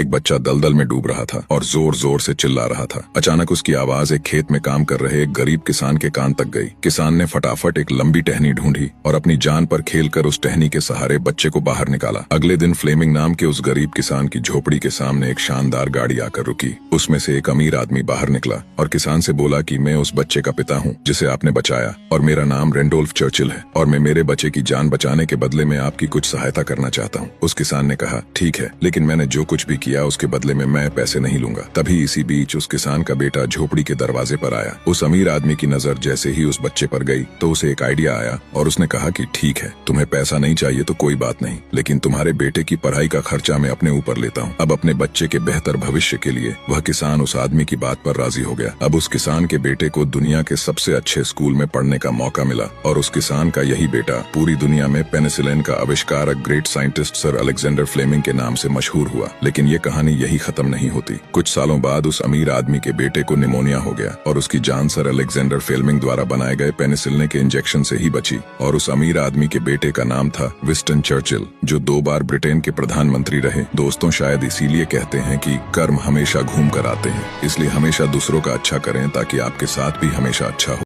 एक बच्चा दलदल में डूब रहा था और जोर जोर से चिल्ला रहा था। अचानक उसकी आवाज एक खेत में काम कर रहे एक गरीब किसान के कान तक गई। किसान ने फटाफट एक लंबी टहनी ढूंढी और अपनी जान पर खेलकर उस टहनी के सहारे बच्चे को बाहर निकाला। अगले दिन फ्लेमिंग नाम के उस गरीब किसान की झोपड़ी के सामने एक शानदार गाड़ी आकर रुकी। उसमें से एक अमीर आदमी बाहर निकला और किसान से बोला कि मैं उस बच्चे का पिता हूँ जिसे आपने बचाया, और मेरा नाम रेंडोल्फ चर्चिल है, और मैं मेरे बच्चे की जान बचाने के बदले में आपकी कुछ सहायता करना चाहता हूँ। उस किसान ने कहा, ठीक है, लेकिन मैंने जो कुछ भी किया उसके बदले में मैं पैसे नहीं लूंगा। तभी इसी बीच उस किसान का बेटा झोपड़ी के दरवाजे पर आया। उस अमीर आदमी की नजर जैसे ही उस बच्चे पर गई तो उसे एक आइडिया आया और उसने कहा कि ठीक है, तुम्हें पैसा नहीं चाहिए तो कोई बात नहीं, लेकिन तुम्हारे बेटे की पढ़ाई का खर्चा मैं अपने ऊपर लेता हूँ। अब अपने बच्चे के बेहतर भविष्य के लिए वह किसान उस आदमी की बात पर राजी हो गया। अब उस किसान के बेटे को दुनिया के सबसे अच्छे स्कूल में पढ़ने का मौका मिला और उस किसान का यही बेटा पूरी दुनिया में पेनिसिलिन का आविष्कारक great scientist sir Alexander Fleming के नाम से मशहूर हुआ। लेकिन ये कहानी यही खत्म नहीं होती। कुछ सालों बाद उस अमीर आदमी के बेटे को निमोनिया हो गया और उसकी जान सर अलेक्जेंडर फ्लेमिंग द्वारा बनाए गए पेनिसिलिन के इंजेक्शन से ही बची। और उस अमीर आदमी के बेटे का नाम था विंस्टन चर्चिल, जो 2 बार ब्रिटेन के प्रधानमंत्री रहे। दोस्तों, शायद इसीलिए कहते हैं कि कर्म हमेशा घूम कर आते हैं। इसलिए हमेशा दूसरों का अच्छा करें ताकि आपके साथ भी हमेशा अच्छा हो।